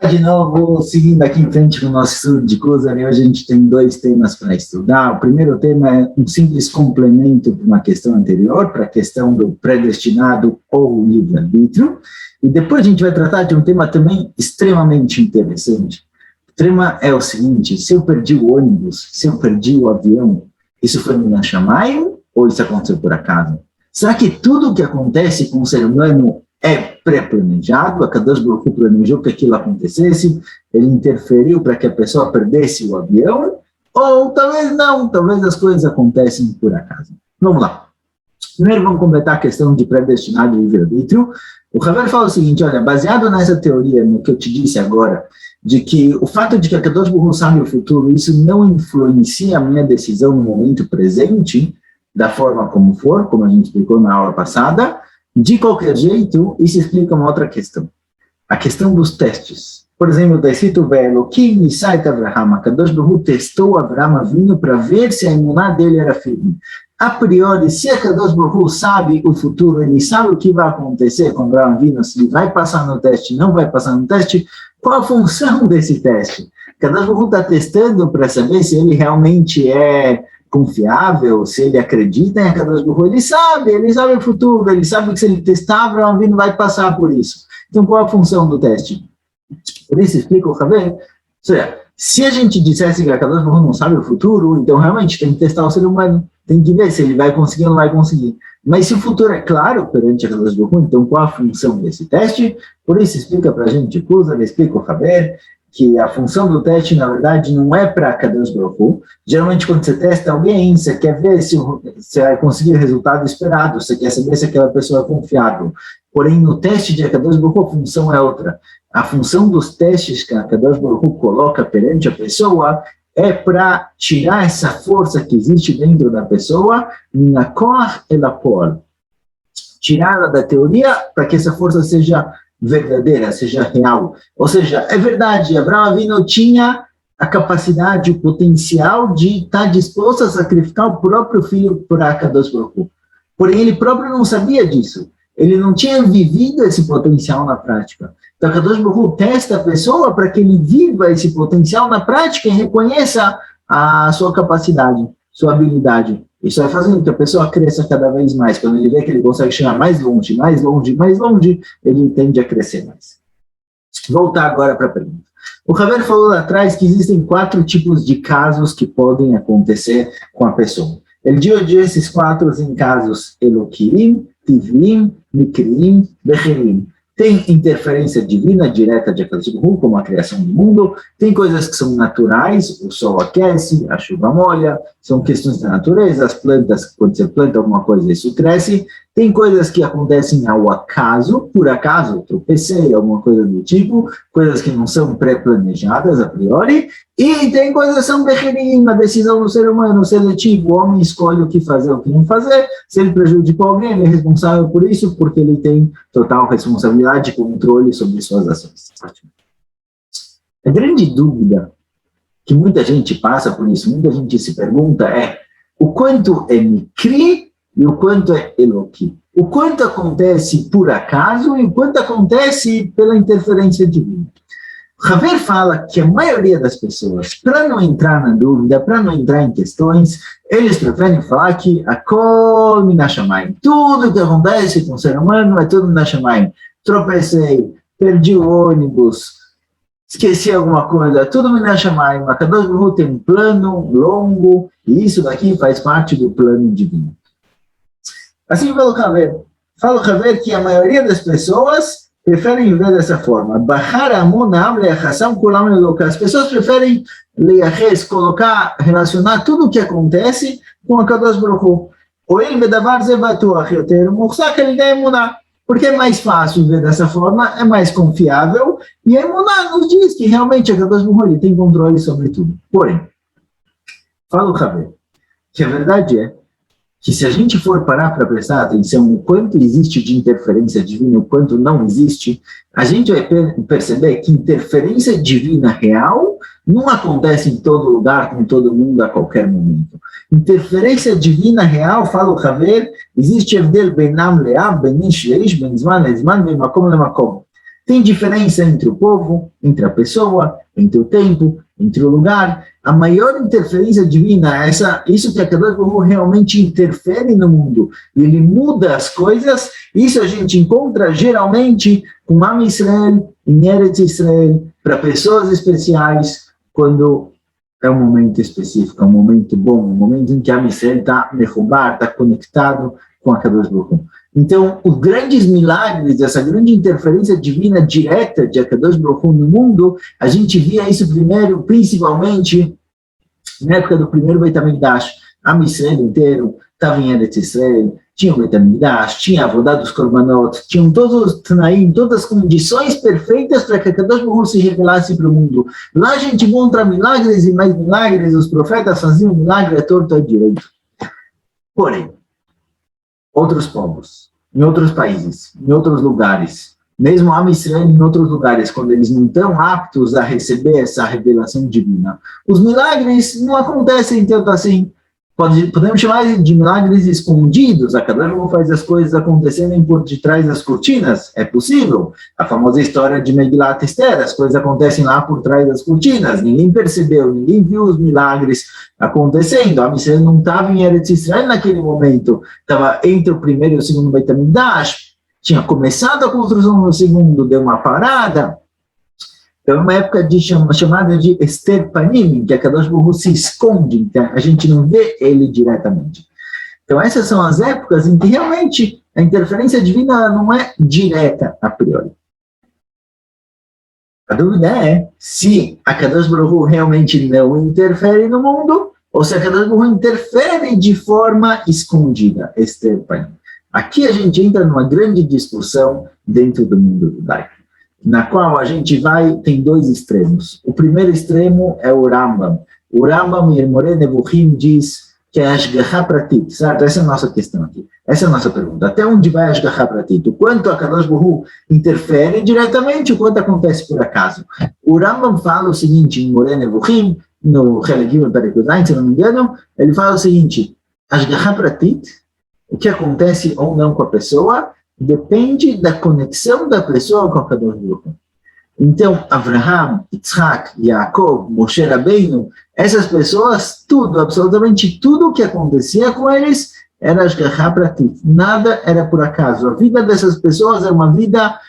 De novo, seguindo aqui em frente com o nosso estudo de Kuzari, hoje a gente tem dois temas para estudar. O primeiro tema é um simples complemento para uma questão anterior, para a questão do predestinado ou livre-arbítrio. E depois a gente vai tratar de um tema também extremamente interessante. O tema é o seguinte: se eu perdi o ônibus, se eu perdi o avião, isso foi Mina Shamayim ou isso aconteceu por acaso? Será que tudo o que acontece com o ser humano é pré-planejado? A Kadosh Baruch Hu planejou que aquilo acontecesse, ele interferiu para que a pessoa perdesse o avião, ou talvez não, talvez as coisas acontecem por acaso. Vamos lá. Primeiro vamos completar a questão de predestinado e livre-arbítrio. O Haver fala o seguinte: olha, baseado nessa teoria, no que eu te disse agora, de que o fato de que a Kadosh Baruch Hu sabe o futuro, isso não influencia a minha decisão no momento presente, da forma como for, como a gente explicou na aula passada. De qualquer jeito, isso explica uma outra questão. A questão dos testes. Por exemplo, está escrito, Elohim Nisait Avraham, a Kadosh Baruch Hu testou Avraham vindo para ver se a imuná dele era firme. A priori, se a Kadosh Baruch Hu sabe o futuro, ele sabe o que vai acontecer com Avraham vindo, se ele vai passar no teste, não vai passar no teste, qual a função desse teste? Kadosh Baruch Hu está testando para saber se ele realmente é confiável, se ele acredita em Akadosh Baruch Hu, ele sabe o futuro, ele sabe que se ele testar, Avraham Avinu vai passar por isso. Então, qual a função do teste? Por isso, explica o Haver. Ou seja, se a gente dissesse que Akadosh Baruch Hu não sabe o futuro, então realmente tem que testar o ser humano, tem que ver se ele vai conseguir ou não vai conseguir. Mas se o futuro é claro perante Akadosh Baruch Hu, então qual a função desse teste? Por isso, explica para a gente, ele explica o Haver, que a função do teste, na verdade, não é para Kadosh Baruch Hu. Geralmente, quando você testa alguém, você quer ver se você vai conseguir o resultado esperado, você quer saber se aquela pessoa é confiável. Porém, no teste de Kadosh Baruch Hu, a função é outra. A função dos testes que a Kadosh Baruch Hu coloca perante a pessoa é para tirar essa força que existe dentro da pessoa, minakor elapor. Tirá-la da teoria para que essa força seja verdadeira, seja real. Ou seja, é verdade, Avraham Avinu tinha a capacidade, o potencial de estar disposto a sacrificar o próprio filho para Kadosh Baruch Hu. Porém, ele próprio não sabia disso. Ele não tinha vivido esse potencial na prática. Então, Kadosh Baruch Hu testa a pessoa para que ele viva esse potencial na prática e reconheça a sua capacidade, sua habilidade. Isso vai fazendo que a pessoa cresça cada vez mais. Quando ele vê que ele consegue chegar mais longe, mais longe, mais longe, ele tende a crescer mais. Voltar agora para a pergunta. O Haver falou lá atrás que existem 4 tipos de casos que podem acontecer com a pessoa. Ele dividiu esses 4 em casos Eloquim, Tivim, Mikrim, Becherim. Tem interferência divina direta de Akadosh Baruch Hu, como a criação do mundo. Tem coisas que são naturais, o sol aquece, a chuva molha, são questões da natureza, as plantas, quando você planta alguma coisa, isso cresce. Tem coisas que acontecem ao acaso, por acaso, tropecei, alguma coisa do tipo, coisas que não são pré-planejadas a priori, e tem coisas que são becherim, a decisão do ser humano, seletivo, o homem escolhe o que fazer, o que não fazer, se ele prejudicou alguém, ele é responsável por isso, porque ele tem total responsabilidade e controle sobre suas ações. A grande dúvida que muita gente passa por isso, muita gente se pergunta é o quanto é Mikri e o quanto é Eloqui. O quanto acontece por acaso e o quanto acontece pela interferência divina. Haver fala que a maioria das pessoas, para não entrar na dúvida, para não entrar em questões, eles preferem falar que a kol minashamayim, tudo que acontece com o ser humano é tudo minashamayim. Tropecei, perdi o ônibus, esqueci alguma coisa, tudo minashamayim. A Kadosh Baruch Hu tem um plano longo e isso daqui faz parte do plano divino. Assim fala o Haver. Fala o Haver que a maioria das pessoas preferem ver dessa forma. As pessoas preferem colocar, relacionar tudo o que acontece com a Kadosh Baruch Hu. Porque é mais fácil ver dessa forma, é mais confiável, e a Emuná nos diz que realmente a Kadosh Baruch Hu tem controle sobre tudo. Porém, fala o Haver, que a verdade é que se a gente for parar para prestar atenção o quanto existe de interferência divina, o quanto não existe, a gente vai perceber que interferência divina real não acontece em todo lugar, com todo mundo, a qualquer momento. Interferência divina real, fala o Haver, existe evdel benam leav, benish leish, ben zman lezman, ben makom lemakom. Tem diferença entre o povo, entre a pessoa, entre o tempo, entre o lugar. A maior interferência divina é isso que a Kadosh Baruch Hu realmente interfere no mundo. Ele muda as coisas. Isso a gente encontra geralmente com Am Israel, em Eretz Israel, para pessoas especiais, quando é um momento específico, é um momento bom, um momento em que a Israel está mechubar, está conectado com a Kadosh Baruch Hu. Então, os grandes milagres, essa grande interferência divina direta de Akadosh Baruch Hu no mundo, a gente via isso primeiro, principalmente na época do primeiro Beit HaMikdash. A Israel inteiro estava em Eretz Israel, tinha o Beit HaMikdash, tinha a Avodah dos Korbanot, tinham todos os Tanaim, todas as condições perfeitas para que Akadosh Baruch Hu se revelasse para o mundo. Lá a gente encontra milagres e mais milagres, os profetas faziam milagre a torto e a direito. Porém, outros povos, em outros países, em outros lugares, mesmo a Israel em outros lugares, quando eles não estão aptos a receber essa revelação divina, os milagres não acontecem tanto assim. Podemos chamar de milagres escondidos. A Kadosh Baruch Hu faz as coisas acontecerem por detrás das cortinas. É possível. A famosa história de Megilat Esther, as coisas acontecem lá por trás das cortinas. Ninguém percebeu, ninguém viu os milagres acontecendo. A Israel não estava em Eretz Israel naquele momento. Estava entre o primeiro e o segundo Beit HaMikdash. Tinha começado a construção do segundo, deu uma parada. É uma época chamada de Esther Panim, que a Kadosh Baruch Hu se esconde, então a gente não vê ele diretamente. Então essas são as épocas em que realmente a interferência divina não é direta a priori. A dúvida é se a Kadosh Baruch Hu realmente não interfere no mundo, ou se a Kadosh Baruch Hu interfere de forma escondida, Esther Panim. Aqui a gente entra numa grande discussão dentro do mundo judaico, na qual a gente tem dois extremos. O primeiro extremo é o Rambam. O Rambam, em Moreh Nevuchim, diz que é Ashgaha Pratit, certo? Essa é a nossa questão aqui. Essa é a nossa pergunta. Até onde vai Ashgaha Pratit? O quanto a Kadosh Baruch Hu interfere diretamente, o quanto acontece por acaso? O Rambam fala o seguinte, em Moreh Nevuchim, no Helekim Perikuzain, se não me engano, ele fala o seguinte, Ashgaha Pratit, o que acontece ou não com a pessoa, depende da conexão da pessoa com a Kadosh Baruch Hu. Então, Avraham, Yitzhak, Yaakov, Moshe Rabbeinu, essas pessoas, tudo, absolutamente tudo o que acontecia com eles era Ashgaha Pratit. Nada era por acaso. A vida dessas pessoas é uma vida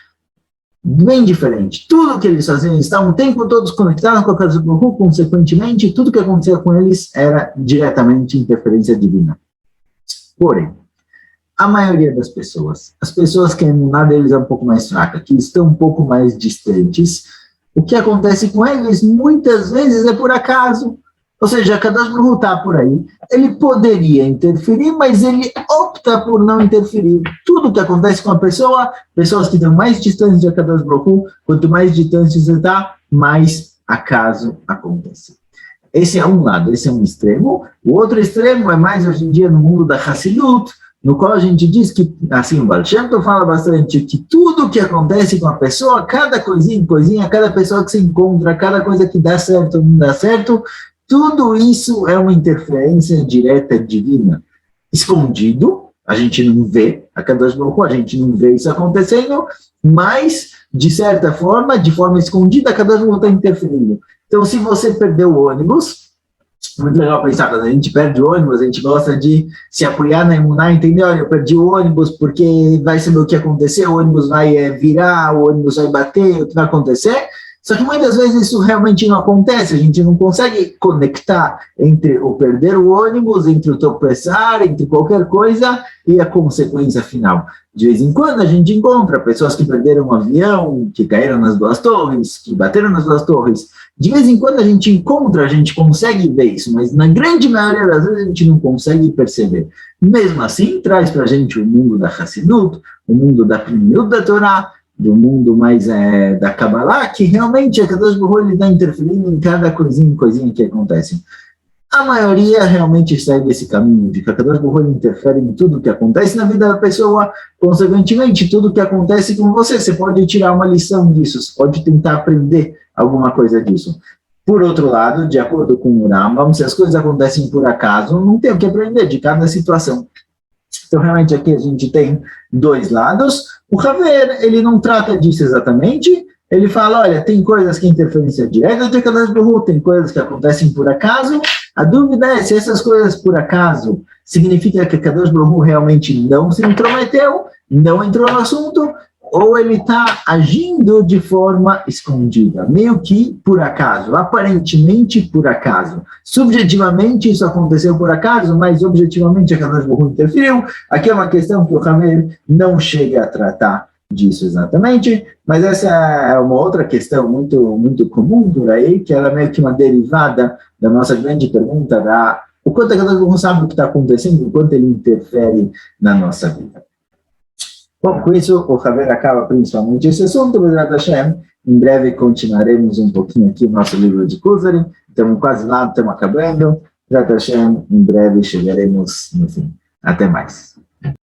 bem diferente. Tudo o que eles faziam, estavam o tempo todo conectados com a Kadosh Baruch Hu, consequentemente, tudo que acontecia com eles era diretamente interferência divina. Porém, a maioria das pessoas, as pessoas que a emuná deles é um pouco mais fraca, que estão um pouco mais distantes, o que acontece com eles muitas vezes é por acaso. Ou seja, a Kadosh Baruch Hu está por aí, ele poderia interferir, mas ele opta por não interferir. Tudo que acontece com a pessoa, pessoas que estão mais distantes de Kadosh Baruch Hu, quanto mais distante você está, mais acaso acontece. Esse é um lado, esse é um extremo. O outro extremo é mais hoje em dia no mundo da Hassidut, no qual a gente diz que, assim, o Baal Shem Tov fala bastante, que tudo que acontece com a pessoa, cada coisinha, cada pessoa que se encontra, cada coisa que dá certo ou não dá certo, tudo isso é uma interferência direta divina. Escondido, a gente não vê, a Kadosh Baruch Hu, a gente não vê isso acontecendo, mas, de certa forma, de forma escondida, a Kadosh Baruch Hu está interferindo. Então, se você perdeu o ônibus, muito legal pensar, quando a gente perde o ônibus, a gente gosta de se apoiar na emuná, entendeu? Olha, eu perdi o ônibus porque vai saber o que aconteceu, o ônibus vai virar, o ônibus vai bater, o que vai acontecer. Só que muitas vezes isso realmente não acontece, a gente não consegue conectar entre o perder o ônibus, entre o tropeçar, entre qualquer coisa e a consequência final. De vez em quando a gente encontra pessoas que perderam um avião, que caíram nas duas torres, que bateram nas duas torres. De vez em quando a gente encontra, a gente consegue ver isso, mas na grande maioria das vezes a gente não consegue perceber. Mesmo assim, traz para a gente o mundo da Hassidut, o mundo da Pnimiut da Torá, do mundo mais da Kabbalah, que realmente a Kadosh Baruch Hu está interferindo em cada coisinha que acontece. A maioria realmente segue esse caminho de que a Kadosh Baruch Hu interfere em tudo que acontece na vida da pessoa, consequentemente, tudo que acontece com você. Você pode tirar uma lição disso, você pode tentar aprender alguma coisa disso. Por outro lado, de acordo com o Rambam, se as coisas acontecem por acaso, não tem o que aprender de cada situação. Então, realmente, aqui a gente tem dois lados. O Haver, ele não trata disso exatamente, ele fala, olha, tem coisas que interferência direta de Kadosh Baruch Hu, tem coisas que acontecem por acaso, a dúvida é se essas coisas por acaso significa que Kadosh Baruch Hu realmente não se intrometeu, não entrou no assunto, ou ele está agindo de forma escondida, meio que por acaso, aparentemente por acaso. Subjetivamente isso aconteceu por acaso, mas objetivamente a Kadosh Baruch Hu interferiu. Aqui é uma questão que o Haver não chega a tratar disso exatamente, mas essa é uma outra questão muito comum por aí, que ela é meio que uma derivada da nossa grande pergunta o quanto a Kadosh Baruch Hu sabe o que está acontecendo, o quanto ele interfere na nossa vida. Bom, com isso, o Haver acaba principalmente esse assunto, Bezrat Hashem. Em breve continuaremos um pouquinho aqui o nosso livro de Kuzari. Estamos quase lá, estamos acabando. Bezrat Hashem, em breve chegaremos no fim. Até mais.